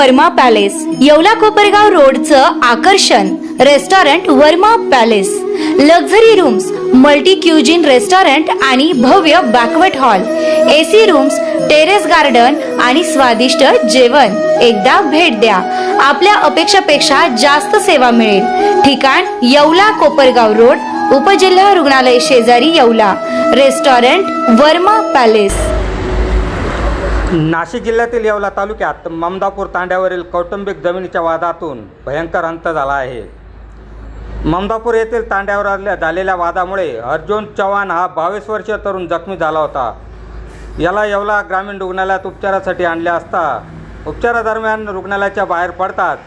Verma palace, Yeola Kopargaon रोडचं आकर्षण restaurant Verma palace, luxury rooms, multi cuisine restaurant आणि भव्य banquet hall, AC rooms, terrace garden आणि स्वादिष्ट जेवण। एकदा भेट द्या, आपल्या अपेक्षापेक्षा जास्त सेवा मिळेल। ठिकाण येवला कोपरगाव रोड, उपजिल्हा रुग्णालय शेजारी येवला। Restaurant Verma palace. नाशिक जिल्ह्यातील येवला तालुक्यात ममदापूर तांड्यावरील कौटुंबिक जमिनीच्या वादातून भयंकर अंत झाला आहे। ममदापूर येथील तांड्यावर झालेल्या वादामुळे अर्जुन चव्हाण हा 22 वर्षीय तरुण जखमी झाला होता। याला येवला ग्रामीण रुग्णालयात उपचारासाठी आणले असता उपचारादरम्यान रुग्णालयाच्या बाहेर पडतात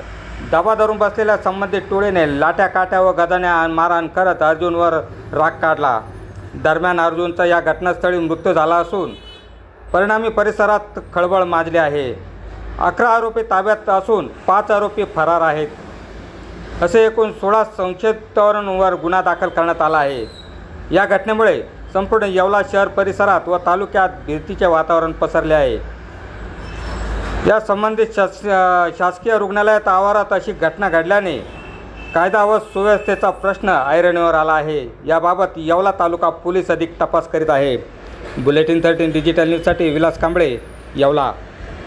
दबा धरून बसलेल्या संबंधित टोळीने लाट्या काट्या व गदाने मारहाण करत अर्जुनवर राग काढला। दरम्यान अर्जुनचा या घटनास्थळी मृत्यू झाला असून परिणामी परिसरात खळबळ माजली आहे। 11 आरोपी ताब्यात असून 5 आरोपी फरार आहेत। असे एकूण 16 संशयितांवर गुन्हा दाखल करण्यात आला आहे। या घटनेमुळे संपूर्ण येवला शहर परिसरात व तालुक्यात भीतीचे वातावरण पसरले आहे। या संबंधित शासकीय रुग्णालयात आवारात अशी घटना घडल्याने कायदा व सुव्यवस्थेचा प्रश्न ऐरणीवर आला आहे। याबाबत येवला तालुका पोलीस अधिक तपास करीत आहे। बुलेटिन 13 डिजिटल न्यूजसाठी विलास कांबळे, येवला।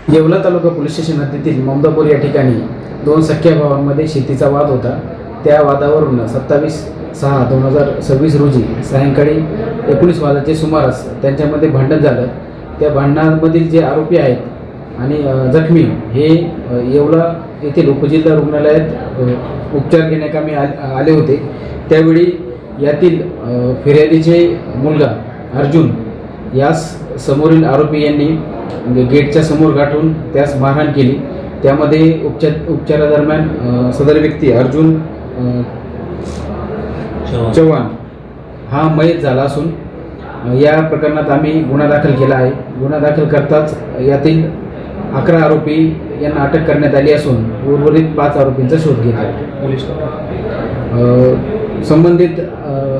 येवला तालुका पोलीस स्टेशन हद्दीतील ममदापूर या ठिकाणी 2 सख्या भावांमध्ये शेतीचा वाद होता। त्या वादावरून 27/6/2026 रोजी सायंकाळी 19 वाजताच्या सुमारास त्यांच्यामध्ये भांडण झालं। त्या भांडणामधील जे आरोपी आहेत आणि जखमी हे येवला येथील उपजिल्हा रुग्णालयात उपचार घेण्याकामी आले होते। त्यावेळी यातील फिर्यादीचे मुलगा अर्जुन यास समोरील आरोपी यांनी गेटच्या समोर गाठून त्यास मारहाण केली। त्यामध्ये उपचारादरम्यान सदर व्यक्ती अर्जुन चव्हाण हा मयत झाला असून या प्रकरणात आम्ही गुन्हा दाखल केला आहे। गुन्हा दाखल करताच यातील 11 आरोपी यांना अटक करण्यात आली असून उर्वरित 5 आरोपींचा शोध घेत आहे। संबंधित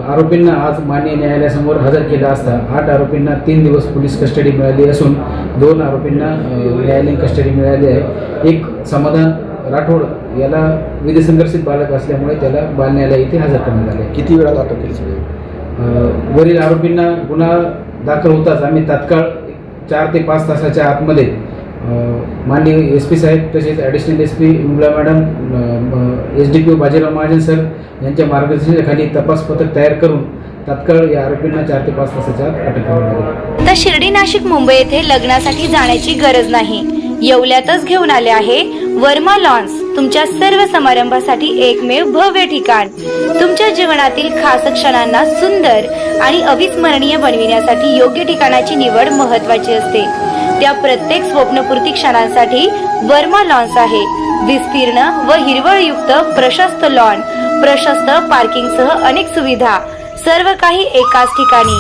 आरोपींना आज माननीय न्यायालयासमोर हजर केला असता 8 आरोपींना 3 दिवस पोलीस कस्टडी मिळाली असून 2 आरोपींना न्यायालयीन कस्टडी मिळाली आहे। एक समाधान राठोड याला विधिसंघर्षित बालक असल्यामुळे त्याला बाल न्यायालय इथे हजर करण्यात आले। किती वेळात अटक केली? वरील आरोपींना गुन्हा दाखल होताच आम्ही तात्काळ 4 ते 5 तासाच्या आतमध्ये माननीय SP साहेब तसेच ॲडिशनल SP मुंबला madam, SDPO Bajirao Mahajan sir यांच्या मार्गदर्शनाखाली तपास पथक तयार करून तात्काळ या आरोपींना 4 ते 5 तासाच्या आत अटक करण्यात आली। तर शिर्डी, नाशिक, मुंबई येथे लग्नासाठी जाण्याची गरज नाही, येवल्यातच घेऊन आले आहे वर्मा लॉन्स। तुमच्या सर्व समारंभासाठी एकमेव भव्य ठिकाण। तुमच्या जीवनातील खास क्षणांना सुंदर आणि अविस्मरणीय बनविण्यासाठी योग्य ठिकाणाची निवड महत्त्वाची असते। त्या प्रत्येक स्वप्नपूर्ती क्षणांसाठी वर्मा लॉन्स आहे। विस्तीर्ण व हिरवळयुक्त प्रशस्त लॉन, प्रशस्त पार्किंगसह अनेक सुविधा, सर्व काही एकाच ठिकाणी।